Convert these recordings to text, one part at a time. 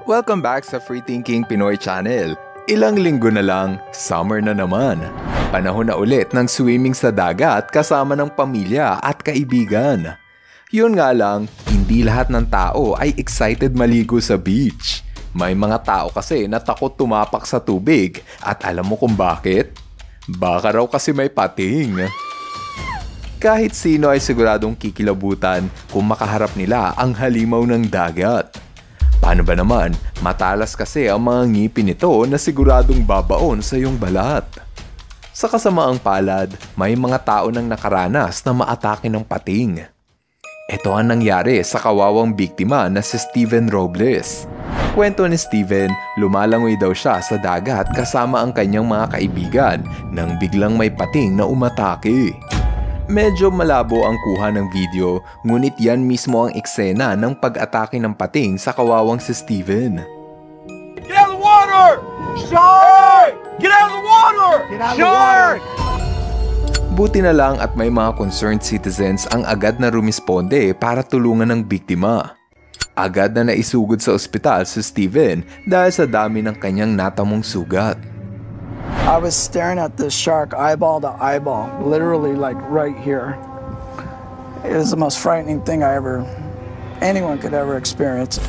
Welcome back sa Free Thinking Pinoy Channel. Ilang linggo na lang, summer na naman. Panahon na ulit ng swimming sa dagat kasama ng pamilya at kaibigan. Yun nga lang, hindi lahat ng tao ay excited maligo sa beach. May mga tao kasi na takot tumapak sa tubig at alam mo kung bakit? Baka raw kasi may pating. Kahit sino ay siguradong kikilabutan kung makaharap nila ang halimaw ng dagat. Paano ba naman, matalas kasi ang mga ngipin nito na siguradong babaon sa iyong balat. Sa kasamaang palad, may mga tao nang nakaranas na maatake ng pating. Ito ang nangyari sa kawawang biktima na si Steven Robles. Kwento ni Steven, lumalangoy daw siya sa dagat kasama ang kanyang mga kaibigan nang biglang may pating na umatake. Medyo malabo ang kuha ng video, ngunit yan mismo ang eksena ng pag-atake ng pating sa kawawang si Steven. Get out of the water! Shark! Get out of the water! Get out of the water! Buti na lang at may mga concerned citizens ang agad na rumisponde para tulungan ng biktima. Agad na naisugod sa ospital si Steven dahil sa dami ng kanyang natamong sugat. I was staring at this shark eyeball to eyeball, literally like right here. It was the most frightening thing anyone could ever experience.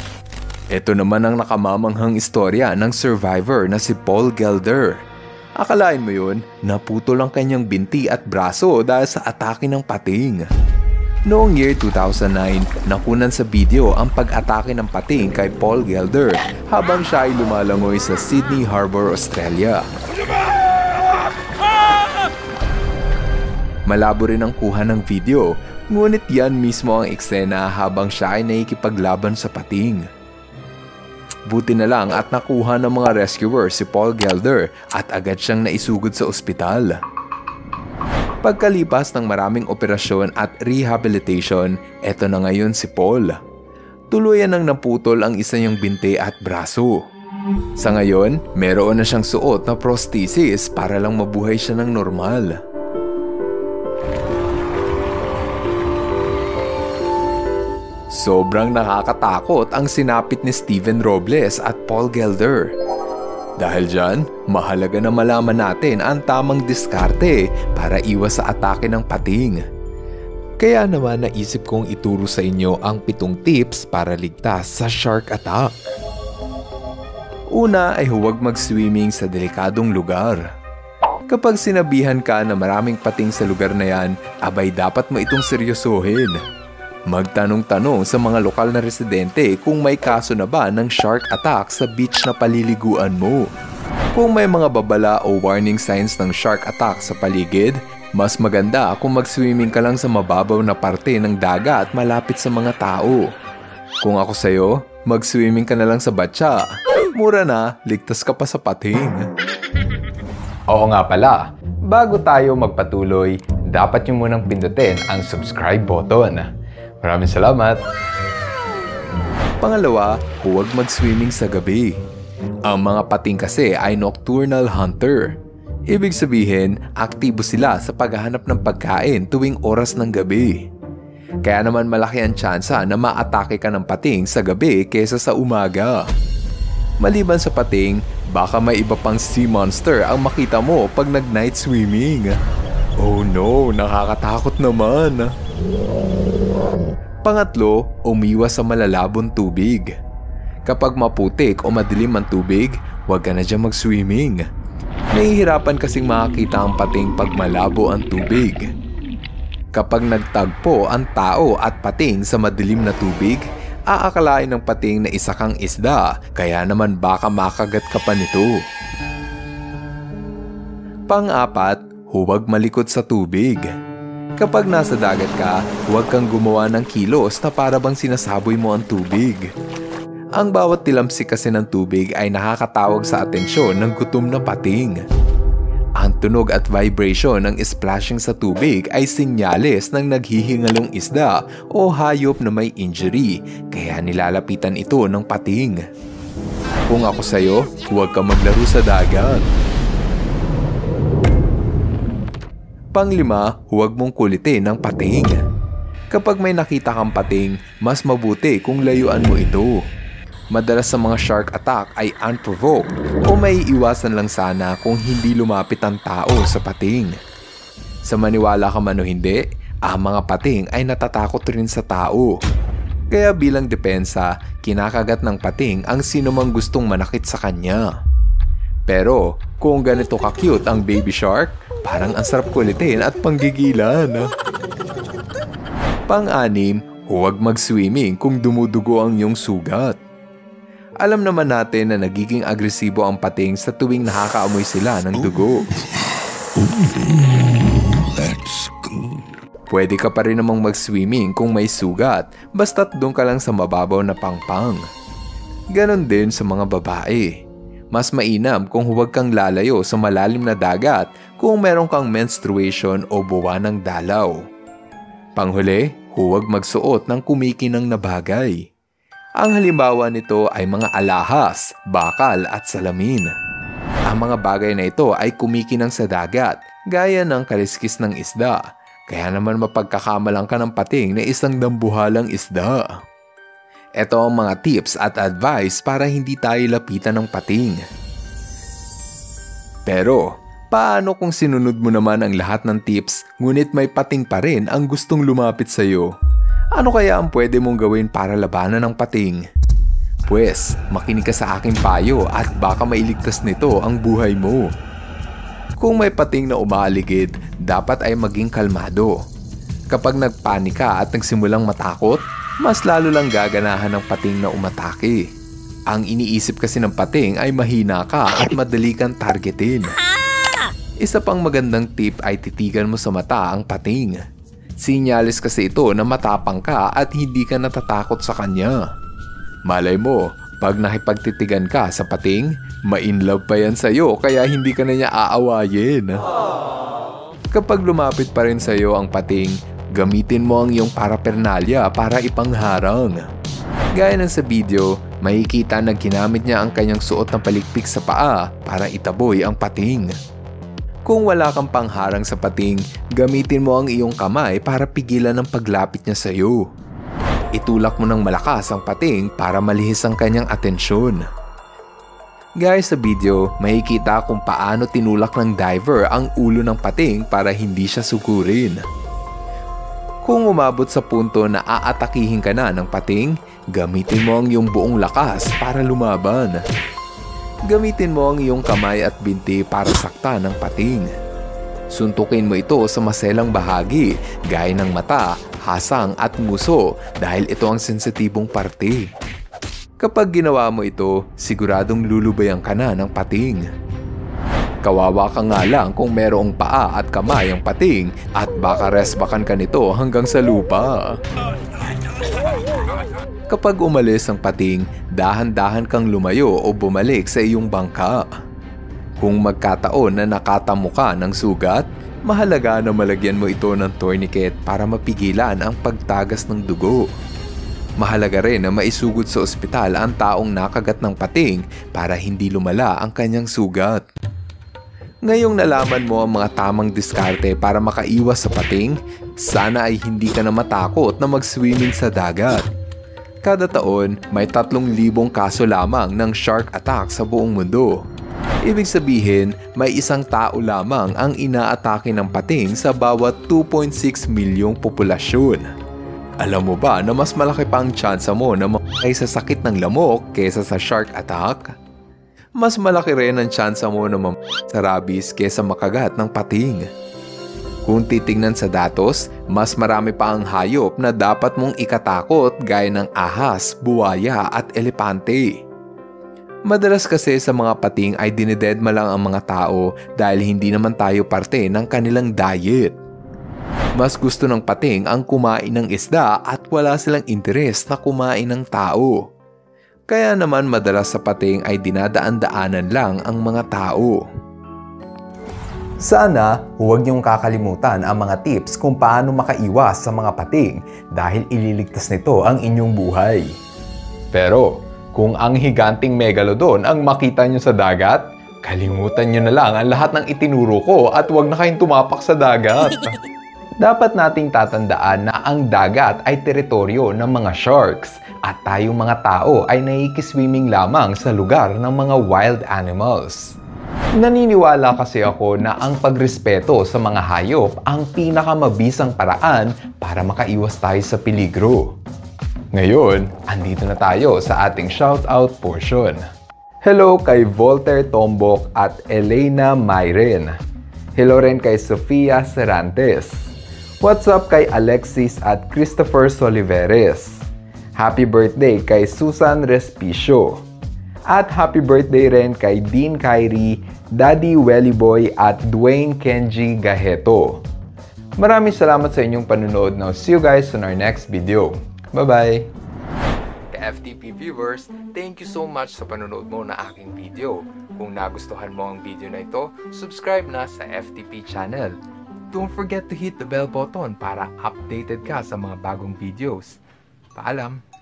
Ito naman ang nakamamanghang istorya ng survivor na si Paul Gelder. Akalain mo yun, naputol ang kanyang binti at braso dahil sa atake ng pating. Noong year 2009, nakunan sa video ang pag-atake ng pating kay Paul Gelder habang siya ay lumalangoy sa Sydney Harbour, Australia. Malabo rin ang kuha ng video, ngunit yan mismo ang eksena habang siya ay nakikipaglaban sa pating. Buti na lang at nakuha ng mga rescuer si Paul Gelder at agad siyang naisugod sa ospital. Pagkalipas ng maraming operasyon at rehabilitation, eto na ngayon si Paul. Tuluyan nang naputol ang isa niyang binti at braso. Sa ngayon, meron na siyang suot na prosthesis para lang mabuhay siya ng normal. Sobrang nakakatakot ang sinapit ni Steven Robles at Paul Gelder. Dahil dyan, mahalaga na malaman natin ang tamang diskarte para iwas sa atake ng pating. Kaya naman naisip kong ituro sa inyo ang 7 tips para ligtas sa shark attack. Una ay huwag mag-swimming sa delikadong lugar. Kapag sinabihan ka na maraming pating sa lugar na yan, abay dapat mo itong seryosohin. Magtanong-tanong sa mga lokal na residente kung may kaso na ba ng shark attack sa beach na paliliguan mo. Kung may mga babala o warning signs ng shark attack sa paligid, mas maganda kung mag-swimming ka lang sa mababaw na parte ng dagat malapit sa mga tao. Kung ako sa'yo, mag-swimming ka na lang sa batya. Mura na, ligtas ka pa sa pating. Oo nga pala, bago tayo magpatuloy, dapat nyo munang pindutin ang subscribe button. Maraming salamat! Pangalawa, huwag mag-swimming sa gabi. Ang mga pating kasi ay nocturnal hunter. Ibig sabihin, aktibo sila sa paghahanap ng pagkain tuwing oras ng gabi. Kaya naman malaki ang tsansa na maatake ka ng pating sa gabi kaysa sa umaga. Maliban sa pating, baka may iba pang sea monster ang makita mo pag nag-night swimming. Oh no, nakakatakot naman! Pangatlo, umiwas sa malalabong tubig. Kapag maputik o madilim ang tubig, huwag ka na dyan mag-swimming. Nahihirapan kasing makakita ang pating pag malabo ang tubig. Kapag nagtagpo ang tao at pating sa madilim na tubig, aakalain ng pating na isa kang isda, kaya naman baka makagat ka pa nito. Pang-apat, huwag malikot sa tubig. Kapag nasa dagat ka, huwag kang gumawa ng kilos na para bang sinasaboy mo ang tubig. Ang bawat tilamsik kasi ng tubig ay nakakatawag sa atensyon ng gutom na pating. Ang tunog at vibration ng splashing sa tubig ay senyales ng naghihingalong isda o hayop na may injury, kaya nilalapitan ito ng pating. Kung ako sa'yo, huwag kang maglaro sa dagat. Panglima, huwag mong kulitin ng pating. Kapag may nakita kang pating, mas mabuti kung layuan mo ito. Madalas sa mga shark attack ay unprovoked o may iwasan lang sana kung hindi lumapit ang tao sa pating. Sa maniwala ka man o hindi, ang mga pating ay natatakot rin sa tao. Kaya bilang depensa, kinakagat ng pating ang sinumang gustong manakit sa kanya. Pero kung ganito ka-cute ang baby shark, parang ang sarap kulitin at panggigilan. Pang-anim, huwag mag-swimming kung dumudugo ang iyong sugat. Alam naman natin na nagiging agresibo ang pating sa tuwing nakakaamoy sila ng dugo. That's good. Pwede ka pa rin namang mag-swimming kung may sugat, basta't doon ka lang sa mababaw na pangpang. Ganon din sa mga babae. Mas mainam kung huwag kang lalayo sa malalim na dagat kung meron kang menstruation o buwan ng dalaw. Panghuli, huwag magsuot ng kumikinang na bagay. Ang halimbawa nito ay mga alahas, bakal at salamin. Ang mga bagay na ito ay kumikinang sa dagat, gaya ng kaliskis ng isda. Kaya naman mapagkakamalang ka ng pating na isang dambuhalang isda. Ito ang mga tips at advice para hindi tayo lapitan ng pating. Pero, paano kung sinunod mo naman ang lahat ng tips ngunit may pating pa rin ang gustong lumapit sa iyo? Ano kaya ang pwede mong gawin para labanan ng pating? Pwes, makinig ka sa aking payo at baka mailigtas nito ang buhay mo. Kung may pating na umaaligid, dapat ay maging kalmado. Kapag nagpanika at nagsimulang matakot, mas lalo lang gaganahan ng pating na umatake. Ang iniisip kasi ng pating ay mahina ka at madali kang targetin. Isa pang magandang tip ay titigan mo sa mata ang pating. Sinyalis kasi ito na matapang ka at hindi ka natatakot sa kanya. Malay mo, pag nakipagtitigan ka sa pating, ma-inlove pa yan sa'yo kaya hindi ka na niya aawayin. Kapag lumapit pa rin sa'yo ang pating, gamitin mo ang iyong parapernalya para ipangharang. Gaya ng sa video, makikita na ginamit niya ang kanyang suot na palikpik sa paa para itaboy ang pating. Kung wala kang pangharang sa pating, gamitin mo ang iyong kamay para pigilan ang paglapit niya sa iyo. Itulak mo ng malakas ang pating para malihis ang kanyang atensyon. Guys, sa video, makikita kung paano tinulak ng diver ang ulo ng pating para hindi siya sugurin. Kung umabot sa punto na aatakihin ka na ng pating, gamitin mo ang iyong buong lakas para lumaban. Gamitin mo ang iyong kamay at binti para saktan ng pating. Suntukin mo ito sa maselang bahagi, gaya ng mata, hasang at nguso dahil ito ang sensitibong parte. Kapag ginawa mo ito, siguradong lulubayan ka na ng pating. Kawawa ka nga lang kung merong paa at kamay ang pating at baka resbakan ka nito hanggang sa lupa. Kapag umalis ang pating, dahan-dahan kang lumayo o bumalik sa iyong bangka. Kung magkataon na nakatamo ka ng sugat, mahalaga na malagyan mo ito ng tourniquet para mapigilan ang pagtagas ng dugo. Mahalaga rin na maisugod sa ospital ang taong nakagat ng pating para hindi lumala ang kanyang sugat. Ngayong nalaman mo ang mga tamang diskarte para makaiwas sa pating, sana ay hindi ka na matakot na mag-swimming sa dagat. Kada taon, may 3,000 kaso lamang ng shark attack sa buong mundo. Ibig sabihin, may isang tao lamang ang inaatake ng pating sa bawat 2.6 milyong populasyon. Alam mo ba na mas malaki pa ang tsansa mo na mamatay sa sakit ng lamok kesa sa shark attack? Mas malaki rin ang tsansa mo na mamatay sa rabies kesa makagat ng pating. Kung titingnan sa datos, mas marami pa ang hayop na dapat mong ikatakot gaya ng ahas, buwaya at elepante. Madalas kasi sa mga pating ay dinededma lang ang mga tao dahil hindi naman tayo parte ng kanilang diet. Mas gusto ng pating ang kumain ng isda at wala silang interes na kumain ng tao. Kaya naman madalas sa pating ay dinadaan-daanan lang ang mga tao. Sana huwag niyong kakalimutan ang mga tips kung paano makaiwas sa mga pating dahil ililigtas nito ang inyong buhay. Pero kung ang higanting megalodon ang makita niyo sa dagat, kalimutan niyo na lang ang lahat ng itinuro ko at huwag na kayong tumapak sa dagat. Dapat nating tatandaan na ang dagat ay teritoryo ng mga sharks at tayong mga tao ay nakikiswimming lamang sa lugar ng mga wild animals. Naniniwala kasi ako na ang pagrespeto sa mga hayop ang pinakamabisang paraan para makaiwas tayo sa peligro. Ngayon, andito na tayo sa ating shoutout portion. Hello kay Voltaire Tombok at Elena Myren. Hello rin kay Sofia Serantes. What's up kay Alexis at Christopher Soliveres. Happy birthday kay Susan Respicio. At happy birthday rin kay Dean Kyrie, Daddy Wellyboy at Dwayne Kenji Gaheto. Maraming salamat sa inyong panunood. Now see you guys on our next video. Bye-bye! FTP viewers, thank you so much sa panonood mo na aking video. Kung nagustuhan mo ang video na ito, subscribe na sa FTP channel. Don't forget to hit the bell button para updated ka sa mga bagong videos. Paalam!